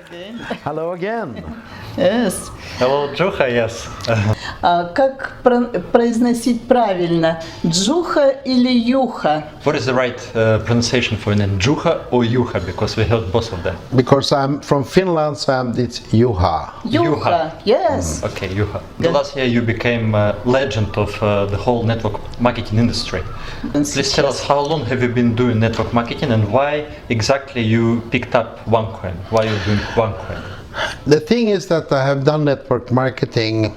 Again. Hello again. Yes. Hello, Juha, yes. Как произносить правильно? Джуха или Юха? What is the right pronunciation for your name, Juha or Juha? Because we heard both of them. Because I'm from Finland, so it's Juha. Juha, yes. Okay, Juha. The last year you became a legend of the whole network marketing industry. Please tell us, how long have you been doing network marketing and why exactly you picked up OneCoin? Why are you doing OneCoin? The thing is that I have done network marketing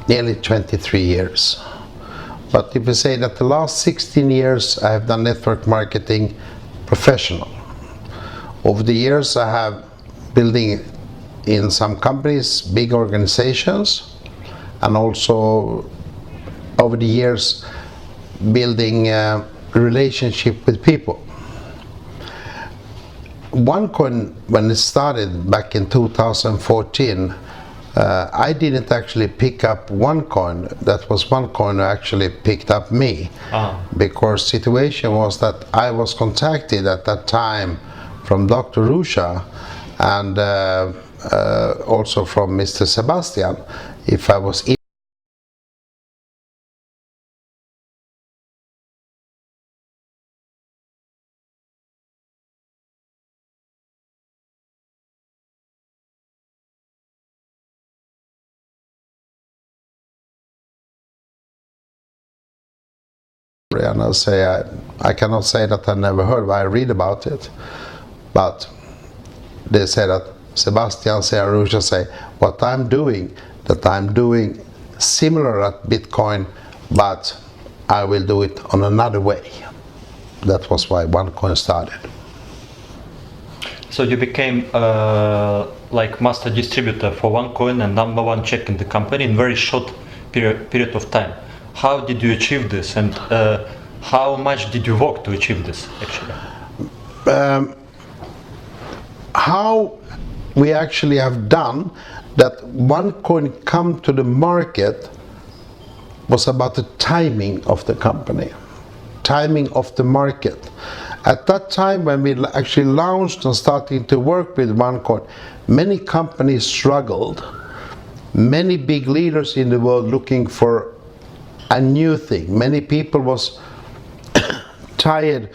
nearly 23 years. But if you say that the last 16 years I have done network marketing professional. Over the years I have building in some companies, big organizations, and also over the years building a relationship with people. OneCoin, when it started back in 2014, I didn't actually pick up OneCoin. That was OneCoin who actually picked up me. Because situation was that I was contacted at that time from Dr. Rusha and also from Mr. Sebastian if I was and I'll say I cannot say that I never heard, but I read about it. But they say that Sebastian and Rusha say what I'm doing, that I'm doing similar at Bitcoin, but I will do it on another way. That was why OneCoin started. So you became like master distributor for OneCoin and number one check in the company in very short period of time. How did you achieve this, and how much did you work to achieve this actually? How we actually have done that OneCoin come to the market was about the timing of the company, timing of the market. At that time when we actually launched and started to work with OneCoin, many companies struggled, many big leaders in the world looking for a new thing. Many people was tired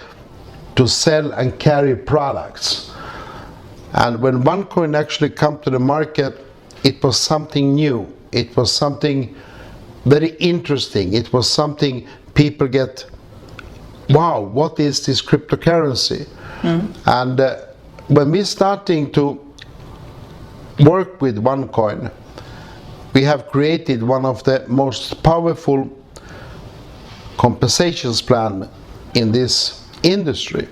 to sell and carry products. And when OneCoin actually come to the market, it was something new. It was something very interesting. It was something people get, wow, what is this cryptocurrency? And when we starting to work with OneCoin, we have created one of the most powerful compensations plan in this industry.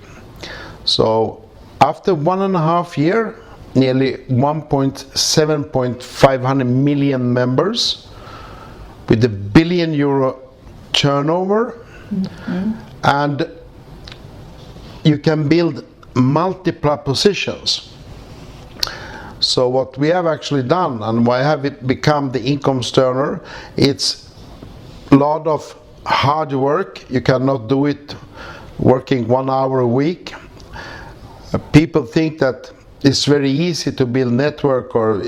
So after 1.5 years, nearly 1.7 million members with €1 billion turnover, and you can build multiple positions. So what we have actually done, and why have it become the income earner, it's a lot of hard work. You cannot do it working 1 hour a week. People think that it's very easy to build network, or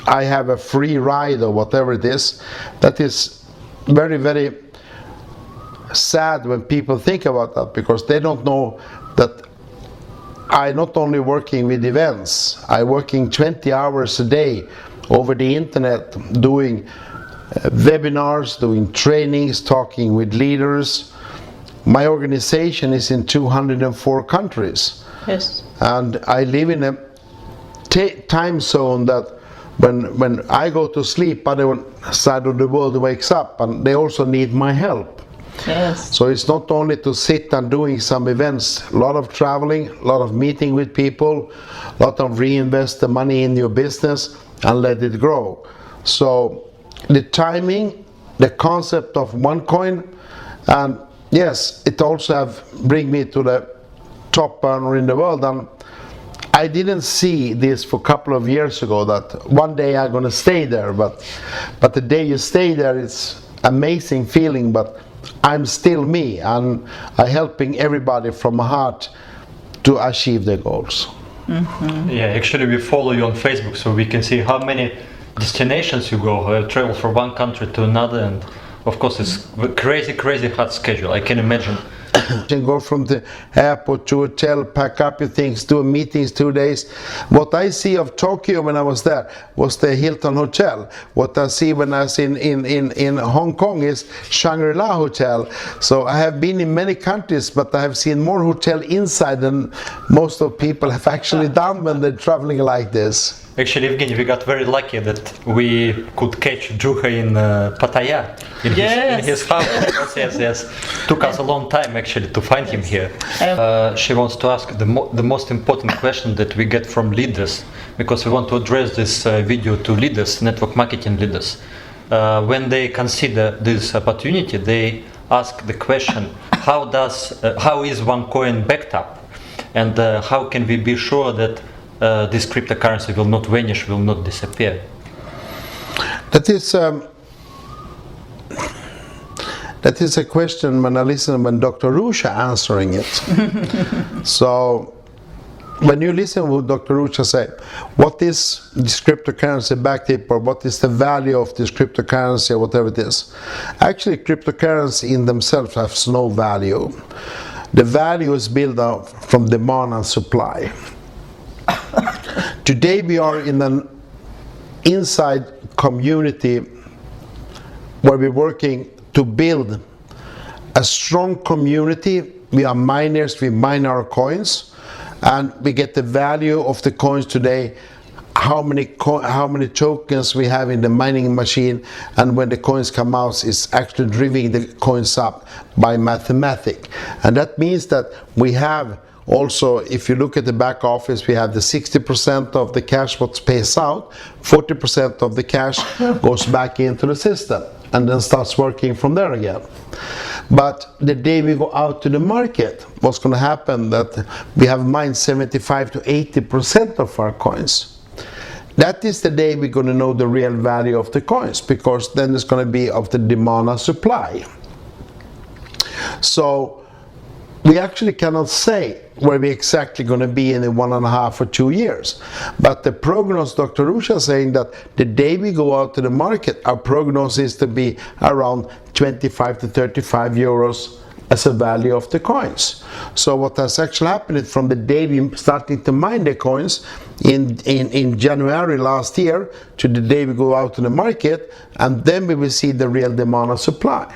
I have a free ride, or whatever it is. That is very, very sad when people think about that, because they don't know that I not only working with events, I working 20 hours a day over the internet, doing webinars, doing trainings, talking with leaders. My organization is in 204 countries. Yes. And I live in a time zone that when I go to sleep, other side of the world wakes up, and they also need my help. Yes. So it's not only to sit and doing some events, a lot of traveling, a lot of meeting with people, a lot of reinvest the money in your business and let it grow. So the timing, the concept of OneCoin, and yes, it also have bring me to the top earner in the world. And I didn't see this for a couple of years ago that one day I'm gonna stay there, but the day you stay there, it's amazing feeling. But I'm still me, and I'm helping everybody from my heart to achieve their goals. Yeah, actually we follow you on Facebook, so we can see how many destinations you go, travel from one country to another, and of course it's crazy hard schedule, I can imagine. And go from the airport to hotel, pack up your things, do meetings 2 days. What I see of Tokyo when I was there was the Hilton Hotel. What I see when I was in Hong Kong is Shangri-La Hotel. So I have been in many countries, but I have seen more hotel inside than most of people have actually done when they're traveling like this. Actually, Evgeny, we got very lucky that we could catch Juha in Pattaya, in his house. Yes. Took us a long time actually to find him here. She wants to ask the most important question that we get from leaders, because we want to address this video to leaders, network marketing leaders. When they consider this opportunity, they ask the question, how is OneCoin backed up? And how can we be sure that this cryptocurrency will not vanish, will not disappear? That is a question when I listen when Dr. Rusha answering it. So when you listen to Dr. Rusha say, what is this cryptocurrency backed up, or what is the value of this cryptocurrency, or whatever it is? Actually, cryptocurrency in themselves has no value. The value is built up from demand and supply. Today we are in an inside community where we're working to build a strong community. We are miners, we mine our coins, and we get the value of the coins today, how many tokens we have in the mining machine, and when the coins come out, it's actually driving the coins up by mathematics. And that means that we have also, if you look at the back office, we have the 60% of the cash what pays out, 40% of the cash goes back into the system and then starts working from there again. But the day we go out to the market, what's going to happen that we have mined 75 to 80% of our coins. That is the day we're going to know the real value of the coins, because then it's going to be of the demand and supply. So we actually cannot say where we're exactly going to be in 1.5 or 2 years. But the prognosis, Dr. Rusha is saying that the day we go out to the market, our prognosis is to be around 25 to 35 euros as a value of the coins. So what has actually happened from the day we started to mine the coins in January last year to the day we go out to the market, and then we will see the real demand and supply.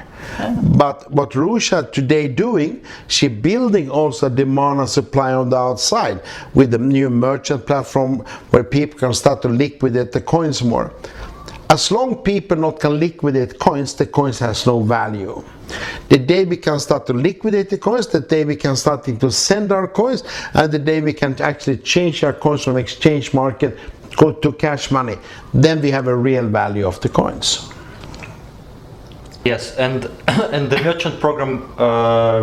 But what Rusha today doing, she building also demand and supply on the outside with the new merchant platform where people can start to liquidate the coins more. As long people not can liquidate coins, the coins has no value. The day we can start to liquidate the coins, the day we can start to send our coins, and the day we can actually change our coins from exchange market, go to cash money, then we have a real value of the coins. Yes, and the merchant program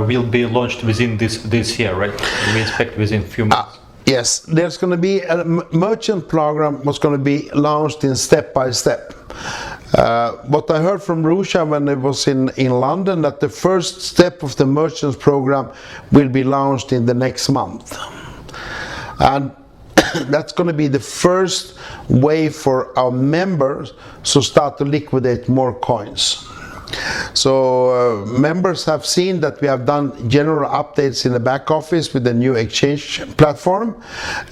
will be launched within this year, right? We expect within a few months. Yes, there's going to be a merchant program was going to be launched in step by step. What I heard from Rusha when it was in London, that the first step of the merchants program will be launched in the next month. And that's going to be the first way for our members to start to liquidate more coins. So members have seen that we have done general updates in the back office with the new exchange platform.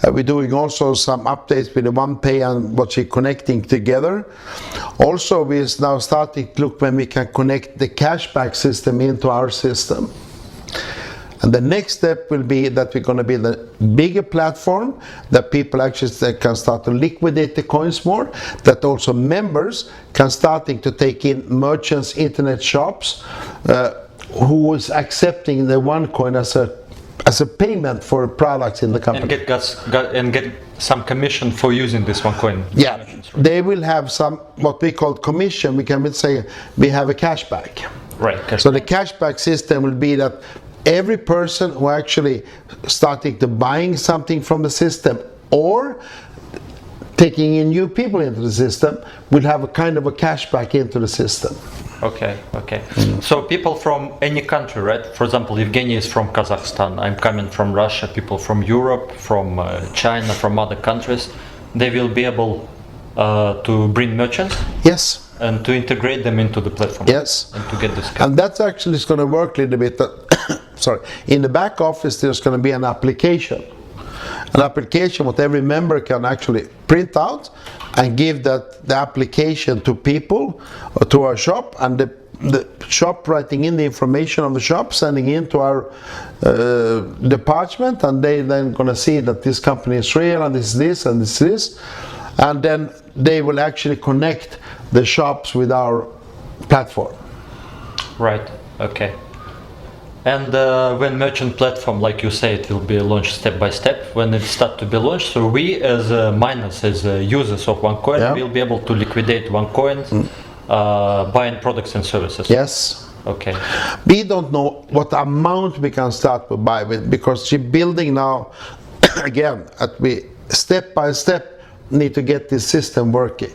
We're doing also some updates with the OnePay and what we're connecting together. Also, we're now starting to look when we can connect the cashback system into our system. And the next step will be that we're going to build a bigger platform that people actually can start to liquidate the coins more, that also members can starting to take in merchants, internet shops, who is accepting the OneCoin as a payment for products in the company. And get some commission for using this OneCoin. Yeah, they will have some what we call commission. We can say we have a cashback. Right. So the cashback system will be that every person who actually starting to buying something from the system or taking in new people into the system will have a kind of a cashback into the system. Okay. So people from any country, right? For example, Evgeny is from Kazakhstan. I'm coming from Russia. People from Europe, from China, from other countries, they will be able to bring merchants. Yes. And to integrate them into the platform. Yes. And to get this. And that's actually going to work a little bit. Sorry. In the back office, there's going to be an application. An application what every member can actually print out and give the application to people or to our shop, and the shop writing in the information of the shop, sending in to our department, and they then going to see that this company is real and this and this, and then they will actually connect the shops with our platform. Right. Okay. And when merchant platform, like you say, it will be launched step by step. When it starts to be launched, so we as miners, as users of OneCoin, will be able to liquidate OneCoin, buying products and services. Yes. Okay. We don't know what amount we can start to buy with, because we're building now, again, we step by step need to get this system working.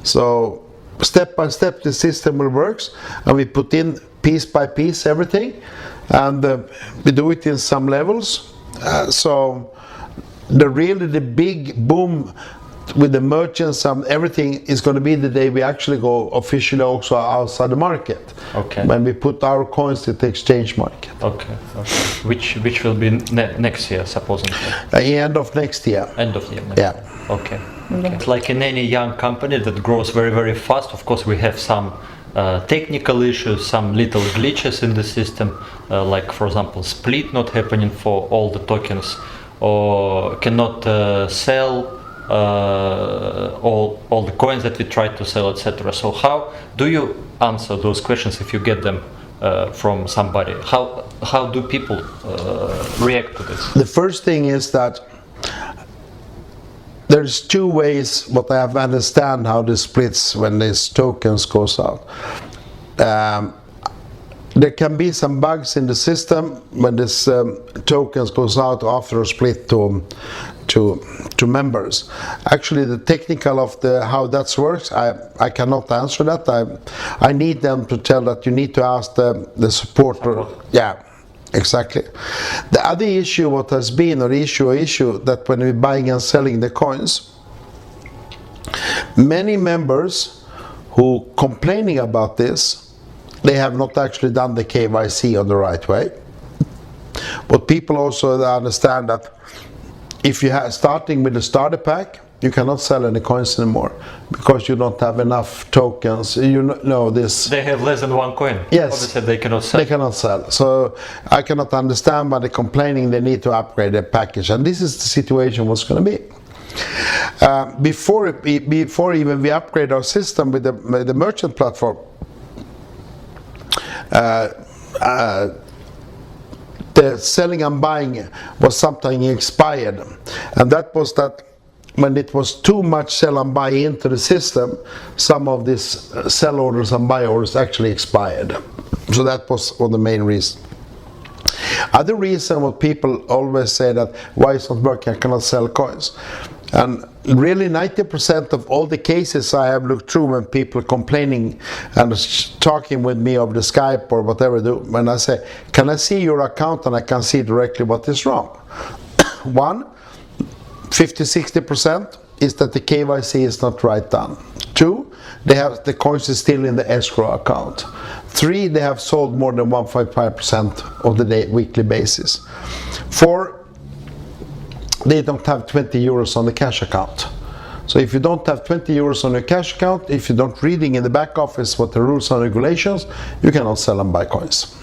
So step by step the system will work, and we put in piece by piece everything, and we do it in some levels. So the big boom with the merchants and everything is going to be the day we actually go officially also outside the market. Okay. When we put our coins to the exchange market. Okay. Which will be next year, supposedly. End of next year. End of the year. Yeah. Okay. It's like in any young company that grows very, very fast. Of course, we have some technical issues, some little glitches in the system, like for example, split not happening for all the tokens, or cannot sell all the coins that we try to sell, etc. So how do you answer those questions if you get them from somebody? How do people react to this? The first thing is that there's two ways what I have understand how this splits when these tokens goes out. There can be some bugs in the system when this tokens goes out after a split to members. Actually, the technical of how that works, I cannot answer that. I need them to tell that you need to ask the supporter. Yeah. Exactly. The other issue what has been, or issue that when we're buying and selling the coins, many members who complaining about this, they have not actually done the KYC on the right way. But people also understand that if you have starting with the starter pack, you cannot sell any coins anymore because you don't have enough tokens. You know this. They have less than one coin. Yes. Obviously, they cannot sell. They cannot sell. So I cannot understand by the complaining they need to upgrade their package. And this is the situation what's going to be. Before even we upgrade our system with the merchant platform, the selling and buying was something expired, and that was that when it was too much sell and buy into the system, some of these sell orders and buy orders actually expired. So that was one of the main reasons. Other reason what people always say that why it's not working, I cannot sell coins. And really 90% of all the cases I have looked through when people complaining and talking with me over the Skype or whatever, when I say, can I see your account and I can see directly what is wrong? 50-60% is that the KYC is not right done. 2, they have the coins is still in the escrow account. 3, they have sold more than 1.5% of the weekly basis. 4, they don't have 20 euros on the cash account. So if you don't have 20 euros on your cash account, if you don't reading in the back office what the rules and regulations, you cannot sell and buy coins.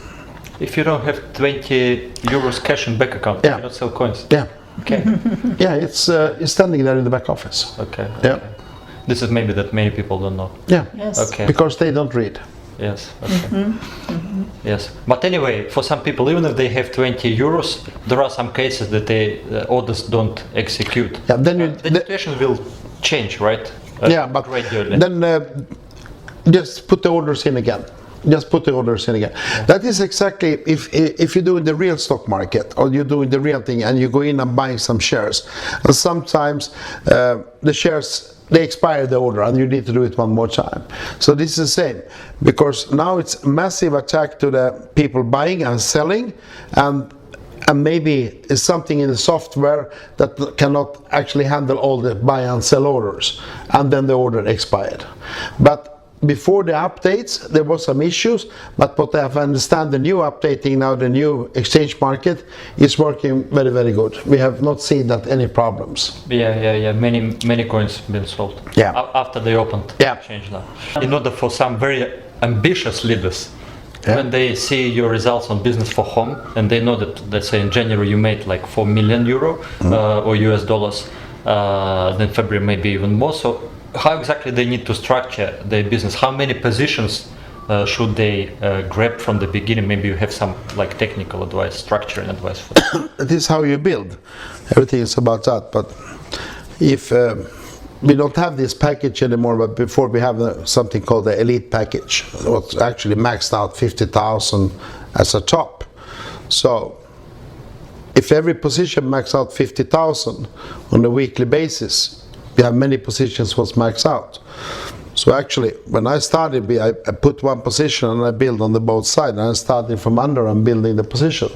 If you don't have 20 euros cash in bank account, you cannot sell coins. Yeah. Okay. Yeah, it's standing there in the back office. Okay. Yeah. This is maybe that many people don't know. Yeah. Yes. Okay. Because they don't read. Yes. Okay. Yes. But anyway, for some people, even if they have 20 euros, there are some cases that they orders don't execute. Yeah. Then the situation will change, right? Yeah, but gradually. then just put the orders in again. Just put the orders in again. That is exactly if you're doing the real stock market or you're doing the real thing and you go in and buy some shares. And sometimes the shares they expire the order and you need to do it one more time. So this is the same because now it's massive attack to the people buying and selling, and maybe it's something in the software that cannot actually handle all the buy and sell orders, and then the order expired. But before the updates there was some issues, but what I have understand the new updating now, the new exchange market is working very, very good. We have not seen that any problems. Yeah. Many coins been sold. Yeah. After they opened the exchange now. In order for some very ambitious leaders, when they see your results on business for home and they know that, let's say in January you made like 4 million euro or US dollars, then February maybe even more. So how exactly they need to structure their business? How many positions should they grab from the beginning? Maybe you have some like technical advice, structuring advice for that. This is how you build. Everything is about that. But if we don't have this package anymore, but before we have something called the elite package, what's actually maxed out 50,000 as a top. So if every position max out 50,000 on a weekly basis, we have many positions was maxed out. So actually, when I started, I put one position and I build on the both sides. And I started from under and building the position.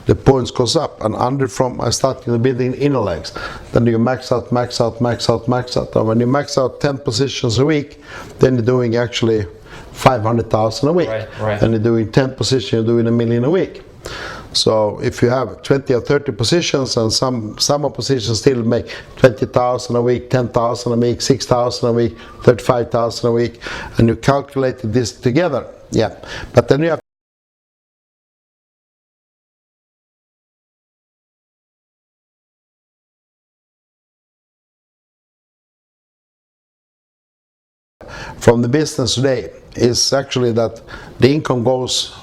The points goes up, and under from I started building inner legs. Then you max out. And when you max out 10 positions a week, then you're doing actually 500,000 a week. Right. And you're doing 10 positions, you're doing 1 million a week. So if you have 20 or 30 positions and some of positions still make 20,000 a week, 10,000 a week, 6,000 a week, 35,000 a week, and you calculate this together, but then you have from the business today is actually that the income goes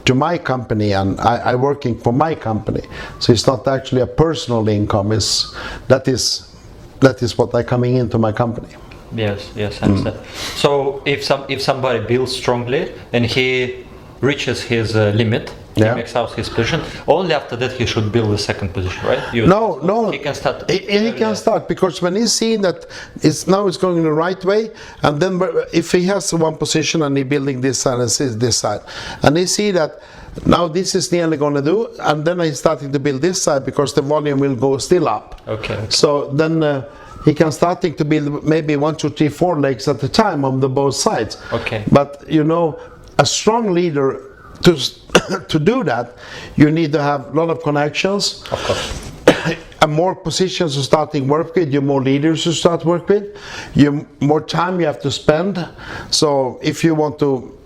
to my company and I working for my company. So it's not actually a personal income, that is what I coming into my company. Yes, I understand. So if somebody builds strongly and he reaches his limit, he makes out his position, only after that he should build the second position, right? No. He can start. He can start because when he's seeing that it's going in the right way, and then if he has one position and he's building this side and this side, and he see that now this is nearly going to do, and then he's starting to build this side because the volume will go still up. Okay. So then he can starting to build maybe 1, 2, 3, 4 legs at a time on the both sides. Okay. But a strong leader to do that, you need to have a lot of connections. Of course. And more positions to starting work with, you more leaders to start work with, you more time you have to spend. So if you want to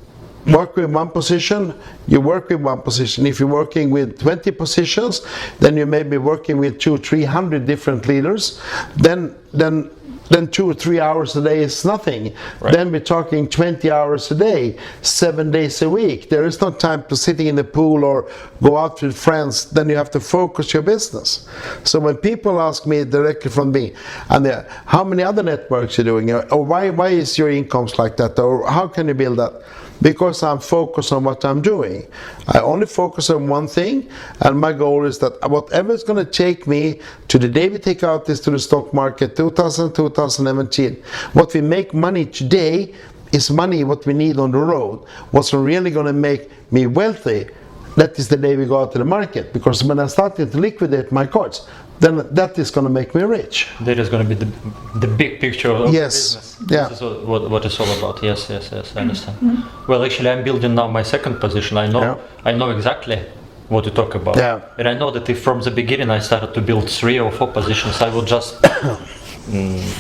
work with one position, you work with one position. If you're working with 20 positions, then you may be working with 200-300 different leaders. Then 2 or 3 hours a day is nothing. Right. Then we're talking 20 hours a day, 7 days a week. There is no time to sitting in the pool or go out with friends. Then you have to focus your business. So when people ask me directly from me, and how many other networks you're doing, or why is your incomes like that, or how can you build that? Because I'm focused on what I'm doing. I only focus on one thing, and my goal is that whatever is going to take me to the day we take out this to the stock market, 2017, what we make money today is money what we need on the road. What's really going to make me wealthy, that is the day we go out to the market. Because when I started to liquidate my cards, then that is going to make me rich. That is going to be the big picture of yes. business. Yeah. This is what it's all about. Yes, I understand. Well, actually, I'm building now my second position. I know exactly what you talk about. Yeah. And I know that if from the beginning I started to build 3 or 4 positions, I will just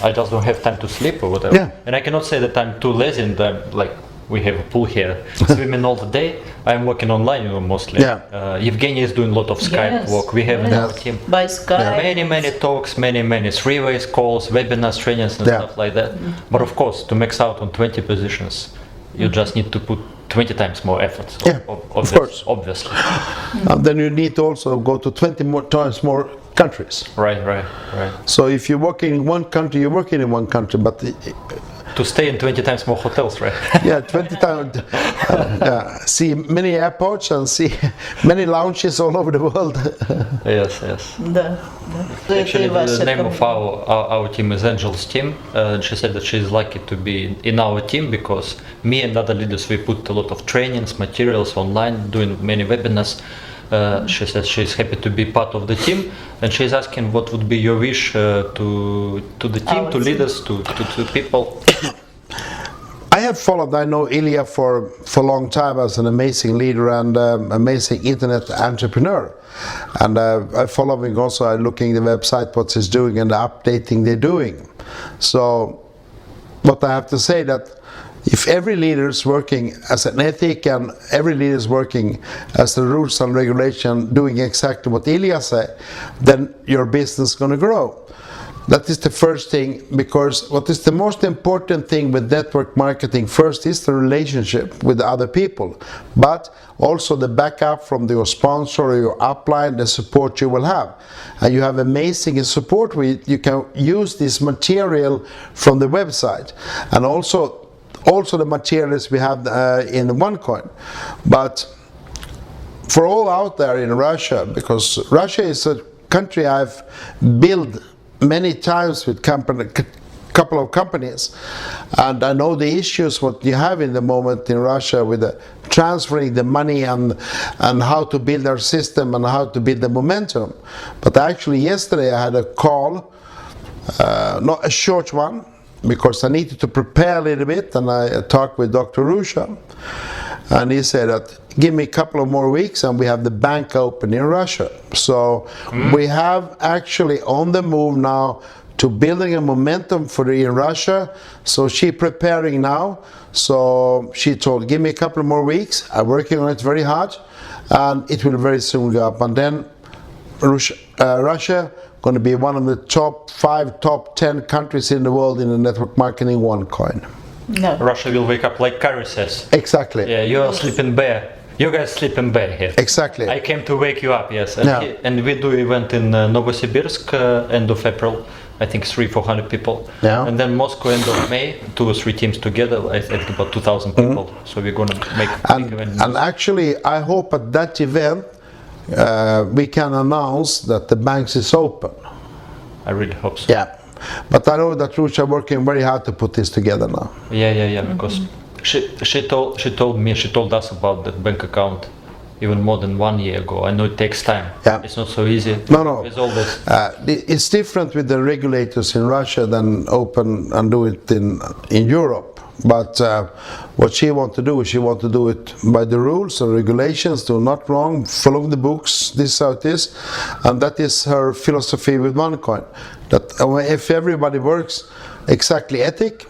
I just don't have time to sleep or whatever. Yeah. And I cannot say that I'm too lazy and I'm like, we have a pool here, swimming all the day. I'm working online mostly. Yeah. Yevgeniya is doing a lot of Skype work. We have in our team By Skype. many talks, many 3-way calls, webinars, trainings and stuff like that. But of course, to max out on 20 positions, you just need to put 20 times more effort. So of course. Obviously. And then you need to also go to 20 times more countries. Right. So if you're working in one country, you're working in one country, but to stay in 20 times more hotels, right? Yeah, 20 times. See many airports and see many lounges all over the world. Yes, yes. Да, да. Actually, Это и ваша the name of команда. our team is AngelsTeam. She said that she's lucky to be in our team because me and other leaders, we put a lot of trainings, materials online, doing many webinars. She said she's happy to be part of the team, and she's asking what would be your wish to the team, Our to team. leaders, to people. I have followed, I know Ilya for a long time as an amazing leader and amazing internet entrepreneur. And I follow him also, I'm looking at the website, what he's doing and the updating they're doing. So what I have to say that if every leader is working as an ethic and every leader is working as the rules and regulation doing exactly what Ilya said, then your business is going to grow. That is the first thing, because what is the most important thing with network marketing first is the relationship with the other people, but also the backup from your sponsor or your upline, the support you will have. And you have amazing support with, you can use this material from the website and also the materials we have in OneCoin. But for all out there in Russia, because Russia is a country I've built many times with couple of companies, and I know the issues what you have in the moment in Russia with transferring the money and how to build our system and how to build the momentum. But actually yesterday I had a call, not a short one, because I needed to prepare a little bit, and I talked with Dr. Rusha, and he said that give me a couple of more weeks and we have the bank open in Russia. So we have actually on the move now to building a momentum for in Russia. So she preparing now. So she told, give me a couple of more weeks. I'm working on it very hard, and it will very soon go up. And then Russia going to be one of the top 5, top 10 countries in the world in the network marketing OneCoin. Да. Russia will wake up like Kari says. Exactly. Yeah, you're sleeping bear. You guys sleeping bear here. Exactly. I came to wake you up, yes. And, Yeah. and we do event in Novosibirsk end of April. I think 300-400 people. Yeah. And then Moscow end of May, 2 or 3 teams together. I think about 2,000 people. So we're gonna make a big event. And actually, I hope at that event we can announce that the banks is open. I really hope so. Yeah, but I know that Russia are working very hard to put this together now. Yeah. Because she told us about that bank account even more than 1 year ago. I know it takes time. Yeah. It's not so easy. No. It's always It's different with the regulators in Russia than open and do it in Europe. But what she wants to do is she wants to do it by the rules and regulations, do not wrong, follow the books, this is how it is. And that is her philosophy with OneCoin. That if everybody works exactly ethic,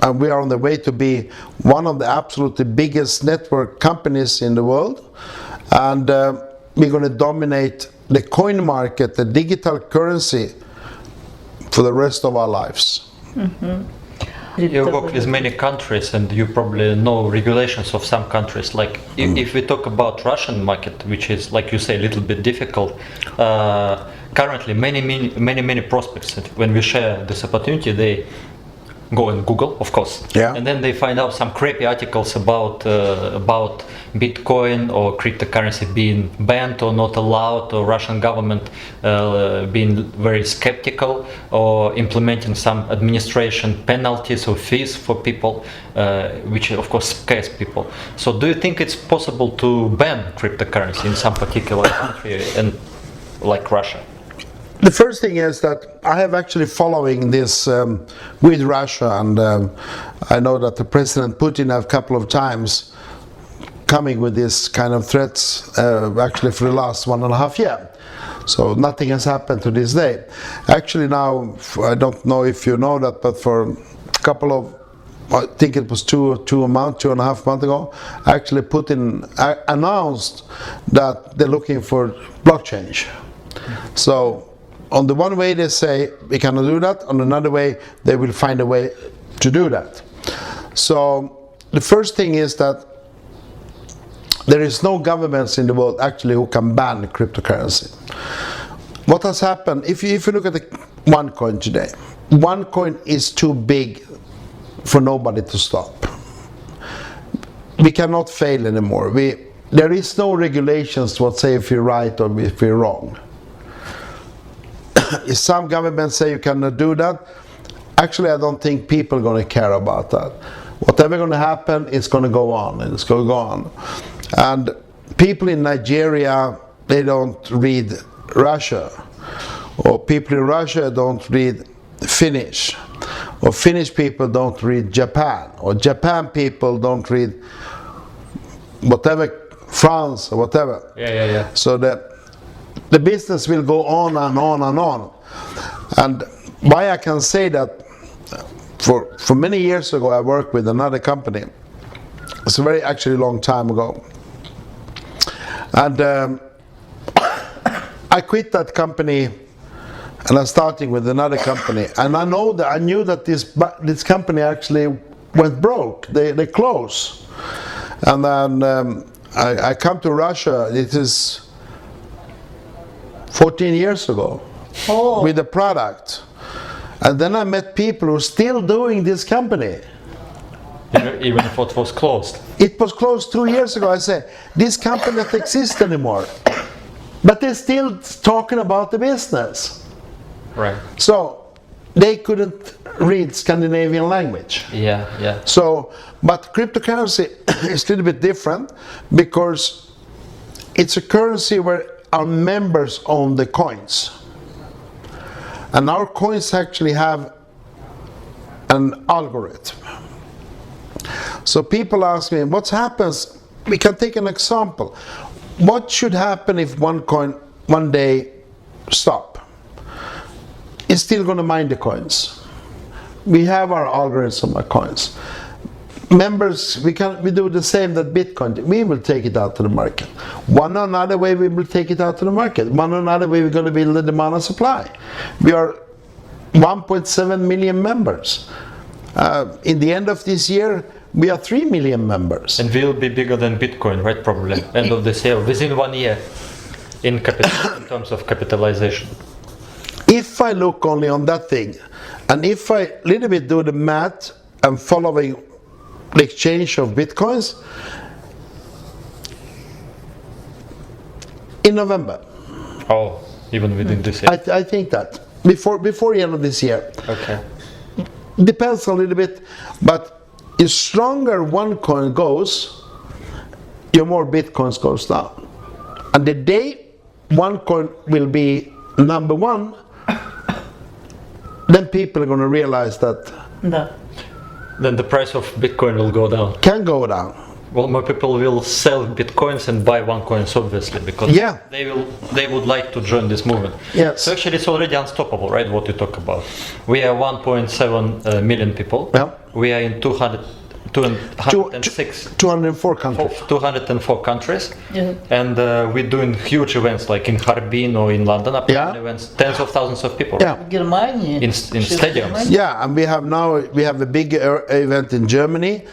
and we are on the way to be one of the absolutely biggest network companies in the world, and we're going to dominate the coin market, the digital currency, for the rest of our lives. You work with many countries and you probably know regulations of some countries. Like if we talk about Russian market, which is, like you say, a little bit difficult, currently many prospects, when we share this opportunity, they go in Google, of course, Yeah. and then they find out some crappy articles about Bitcoin or cryptocurrency being banned or not allowed, or Russian government being very skeptical or implementing some administration penalties or fees for people, which of course scares people. So do you think it's possible to ban cryptocurrency in some particular country, and like Russia? The first thing is that I have actually following this with Russia, and I know that the President Putin have a couple of times coming with this kind of threats actually for the last 1.5 years. So nothing has happened to this day. Actually now, I don't know if you know that, but for a couple of, I think it was 2.5 months ago, actually Putin announced that they're looking for blockchain. So on the one way they say we cannot do that, on another way they will find a way to do that. So the first thing is that there is no governments in the world actually who can ban cryptocurrency. What has happened, if you look at the OneCoin today, OneCoin is too big for nobody to stop. We cannot fail anymore. There is no regulations what say if you're right or if you're wrong. If some governments say you cannot do that, actually I don't think people are going to care about that. Whatever going to happen is going to go on, and it's going to go on. And people in Nigeria, they don't read Russia, or people in Russia don't read Finnish, or Finnish people don't read Japan, or Japan people don't read whatever, France or whatever. Yeah. So the business will go on and on and on. And why I can say that, for many years ago I worked with another company. It's a very actually long time ago. And I quit that company and I'm starting with another company. And I knew that this company actually went broke. They closed. And then I come to Russia. It is 14 years ago with the product. And then I met people who are still doing this company. Even if it was closed. It was closed 2 years ago. I said, this company doesn't exist anymore. But they're still talking about the business. Right. So they couldn't read Scandinavian language. Yeah. So, but cryptocurrency is a little bit different because it's a currency where our members own the coins. And our coins actually have an algorithm. So people ask me, what happens? We can take an example. What should happen if OneCoin one day stop? It's still going to mine the coins. We have our algorithms on our coins. Members, we do the same that Bitcoin. We will take it out to the market. One or another way we will take it out to the market. One or another way we're going to build the demand and supply. We are 1.7 million members. In the end of this year, we are 3 million members. And we'll be bigger than Bitcoin, right? Probably end of this year, within 1 year, in terms of capitalization. If I look only on that thing, and if I little bit do the math and following the exchange of Bitcoins, in November. Oh, even within this year. I think that before the end of this year. Okay. Depends a little bit, but the stronger OneCoin goes, the more Bitcoins goes down. And the day OneCoin will be number one, then people are going to realize that. No. Then the price of Bitcoin will go down. Can go down. Well, more people will sell Bitcoins and buy OneCoins, obviously, because they would like to join this movement. Yes. So actually, it's already unstoppable, right? What you talk about. We are 1.7 million people. Yeah. We are in 204 countries. 204 countries. Yeah. And we're doing huge events like in Harbin or in London. Events, tens of thousands of people. Yeah. Germany. In stadiums. Yeah, and we have a big event in Germany.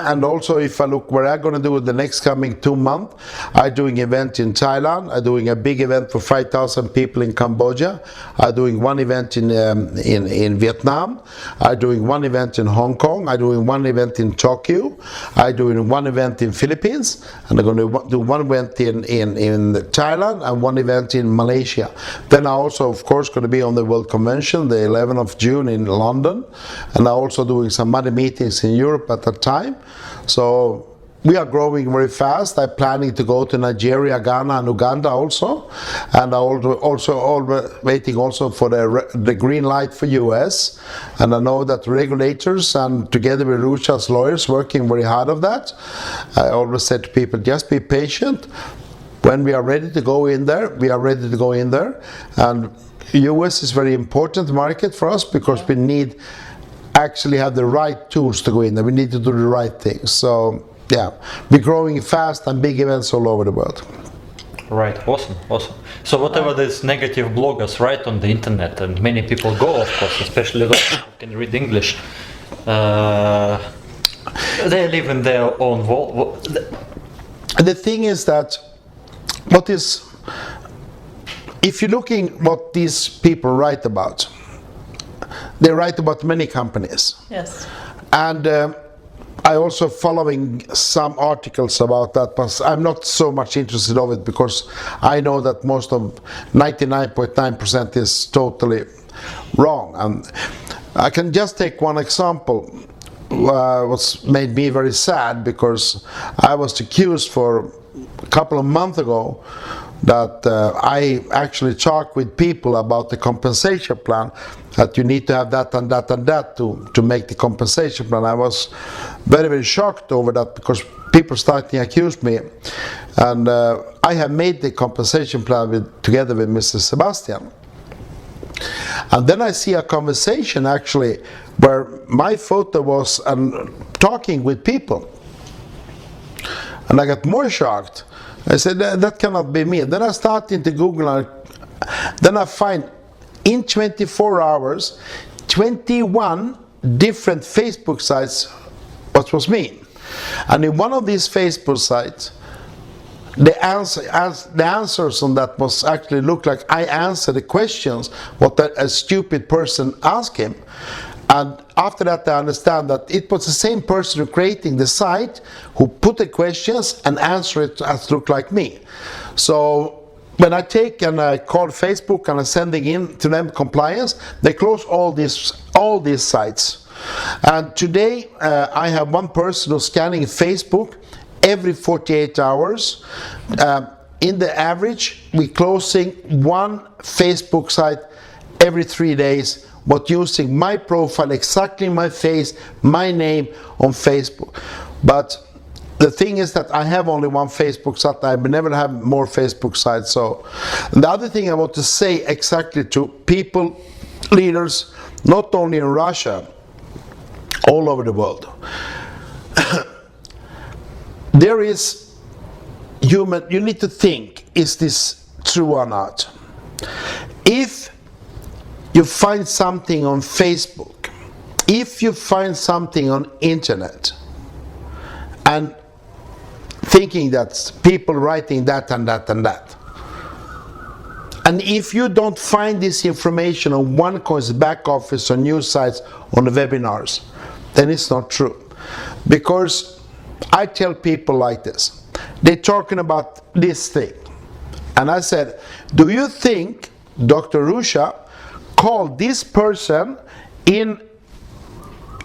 And also, if I look where I'm going to do the next coming 2 months, I'm doing an event in Thailand. I'm doing a big event for 5,000 people in Cambodia. I'm doing one event in Vietnam. I'm doing one event in Hong Kong. I'm doing one event in Tokyo. I'm doing one event in Philippines, and I'm going to do one event in Thailand and one event in Malaysia. Then I also, of course, going to be on the World Convention, the 11th of June in London, and I'm also doing some other meetings in Europe at that time. So we are growing very fast. I'm planning to go to Nigeria, Ghana, and Uganda also, and I'm also waiting also for the green light for US. And I know that regulators and together with Rucha's lawyers working very hard of that. I always said to people, just be patient. When we are ready to go in there, we are ready to go in there. And US is a very important market for us because we need actually have the right tools to go in there. We need to do the right things. So yeah, we're growing fast and big events all over the world. Right, awesome. So whatever these negative bloggers write on the internet, and many people go, of course, especially those who can read English, they live in their own world. The thing is that if you're looking what these people write about, they write about many companies. Yes. And I also following some articles about that, but I'm not so much interested of it because I know that most of 99.9% is totally wrong. And I can just take one example. What's made me very sad, because I was accused for a couple of months ago that I actually talked with people about the compensation plan, that you need to have that and that and that to make the compensation plan. I was very, very shocked over that, because people started to accuse me, and I have made the compensation plan together with Mr. Sebastian. And then I see a conversation actually where my photo was talking with people, and I got more shocked. I said, that cannot be me. Then I started to Google, and then I find in 24 hours 21 different Facebook sites what was me. And in one of these Facebook sites, the answers on that was actually looked like I answered the questions what a stupid person asked him. And after that I understand that it was the same person who creating the site who put the questions and answer it as look like me. So when I take and I call Facebook and I'm sending in to them compliance, they close all these sites. And today I have one person who's scanning Facebook every 48 hours. In the average, we're closing one Facebook site every 3 days, but using my profile, exactly my face, my name on Facebook. But the thing is that I have only one Facebook site. I will never have more Facebook sites. So the other thing I want to say exactly to people, leaders, not only in Russia, all over the world. There is human, you need to think, is this true or not? If you find something on Facebook, if you find something on internet, and thinking that people writing that and that and that, and if you don't find this information on OneCoin's back office or news sites on the webinars, then it's not true. Because I tell people like this, they're talking about this thing, and I said, do you think Dr. Rusha called this person in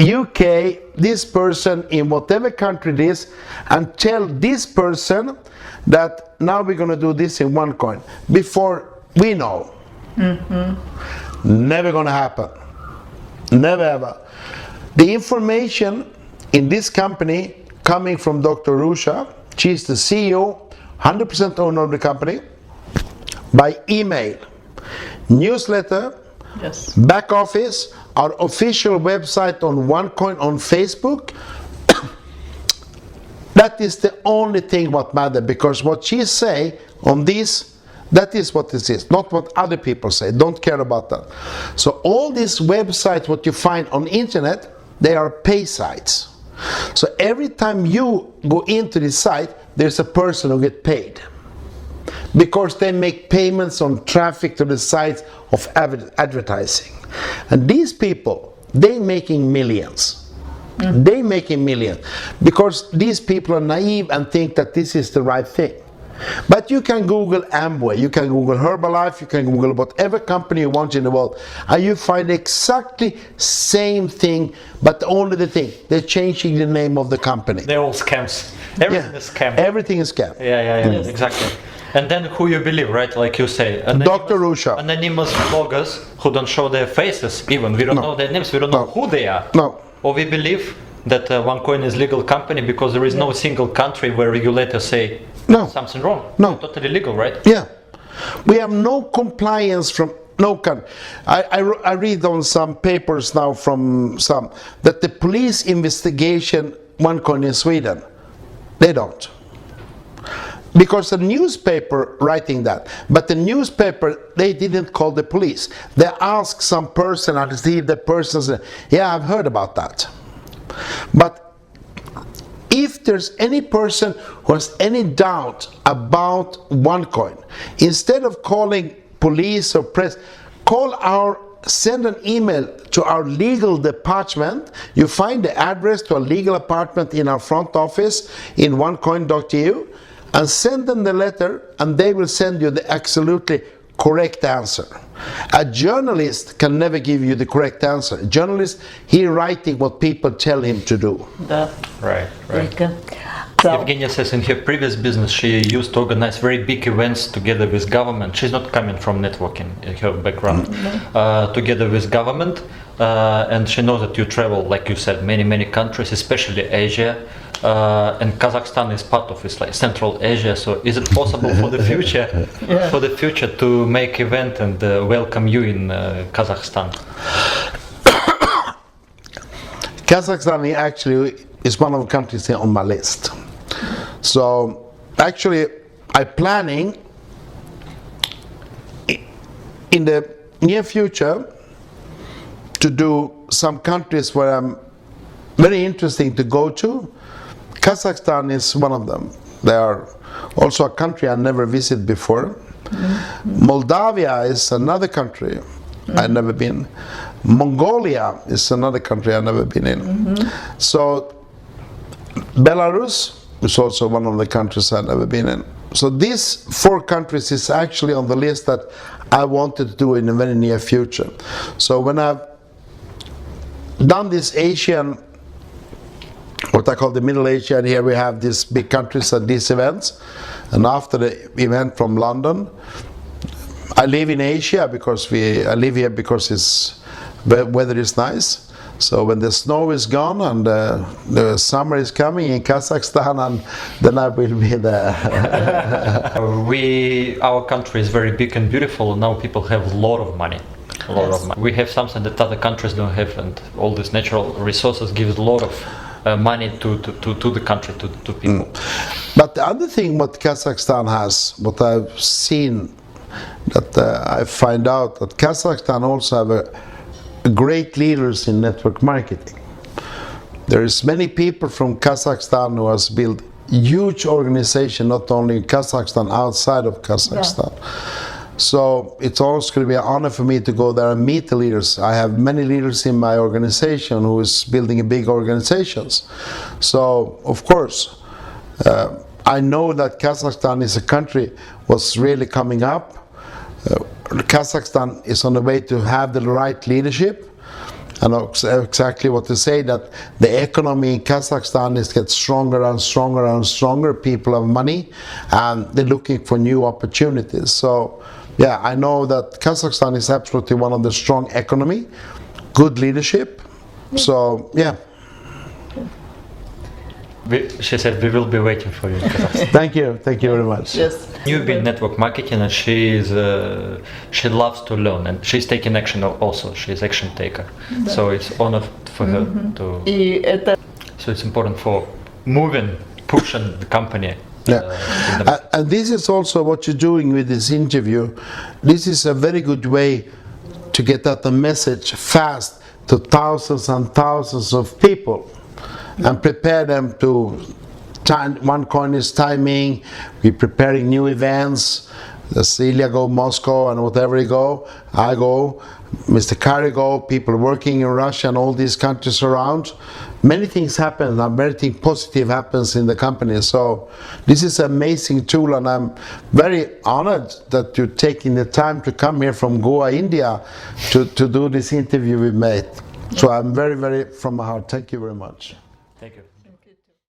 UK, this person in whatever country it is, and tell this person that now we're going to do this in OneCoin before we know? Never going to happen. Never ever. The information in this company coming from Dr. Rusha, she's the CEO, 100% owner of the company, by email, newsletter, Yes. back office, our official website on OneCoin on Facebook. That is the only thing what matters, because what she say on this, that is what this is, not what other people say. Don't care about that. So all these websites what you find on internet, they are pay sites. So every time you go into this site, there's a person who get paid, because they make payments on traffic to the sites of advertising. And these people, they making millions. They making millions because these people are naive and think that this is the right thing. But you can Google Amway, you can Google Herbalife, you can Google whatever company you want in the world, and you find exactly same thing, but only the thing, they're changing the name of the company. They're all scams. Everything is scam. Everything is scam. Yeah, exactly. And then who you believe, right? Like you say, Dr. Rusha. Anonymous bloggers who don't show their faces even. We don't know their names, we don't know who they are. No. Or we believe that OneCoin is legal company because there is no single country where regulators say something wrong. No. It's totally legal, right? Yeah. We have no compliance from no country. I read on some papers now from some that the police investigation OneCoin in Sweden, they don't. Because the newspaper writing that, but the newspaper, they didn't call the police. They asked some person and see if the person said, yeah, I've heard about that. But if there's any person who has any doubt about OneCoin, instead of calling police or press, call our send an email to our legal department. You find the address to a legal apartment in our front office in OneCoin.eu, and send them the letter, and they will send you the absolutely correct answer. A journalist can never give you the correct answer. A journalist, he writing what people tell him to do. Right. So, Yevgenia says in her previous business she used to organize very big events together with government. She's not coming from networking in her background. Together with government, and she knows that you travel, like you said, many countries, especially Asia, and Kazakhstan is part of it, like Central Asia. So is it possible for the future to make event and welcome you in Kazakhstan? Kazakhstan actually is one of the countries on my list. So actually I'm planning in the near future to do some countries where I'm very interesting to go to. Kazakhstan is one of them. They are also a country I never visited before. Moldavia is another country I've never been. Mongolia is another country I've never been in. So Belarus is also one of the countries I've never been in. So these 4 countries is actually on the list that I wanted to do in the very near future. So when I've done this Asian, what I call the Middle Asia, and here we have these big countries and these events, and after the event from London, I live in Asia because I live here because the weather is nice. So when the snow is gone and the summer is coming in Kazakhstan, and then I will be there. Our country is very big and beautiful, and now people have a lot of money. We have something that other countries don't have, and all these natural resources give a lot of money to the country, to people. But the other thing what Kazakhstan has, what I've seen, that I find out that Kazakhstan also have great leaders in network marketing. There is many people from Kazakhstan who has built huge organization, not only in Kazakhstan, outside of Kazakhstan. So it's also going to be an honor for me to go there and meet the leaders. I have many leaders in my organization who is building big organizations. So of course, I know that Kazakhstan is a country what's really coming up. Kazakhstan is on the way to have the right leadership. I know exactly what to say, that the economy in Kazakhstan is getting stronger and stronger and stronger. People have money and they're looking for new opportunities. So yeah, I know that Kazakhstan is absolutely one of the strong economy, good leadership. So yeah. She said we will be waiting for you in Kazakhstan. Thank you very much. yes. You've been network marketing, and she loves to learn, and she's taking action also. She's action taker, so it's honor for her to. So it's important for pushing the company. And this is also what you're doing with this interview. This is a very good way to get out the message fast to thousands and thousands of people, and prepare them to OneCoin is timing. We're preparing new events. Celia go Moscow, and whatever you go, I go, Mr. Kari go, people working in Russia and all these countries around. Many things happen, and everything positive happens in the company. So this is an amazing tool, and I'm very honored that you're taking the time to come here from Goa, India to do this interview we made. So I'm very, very from my heart. Thank you very much. Thank you.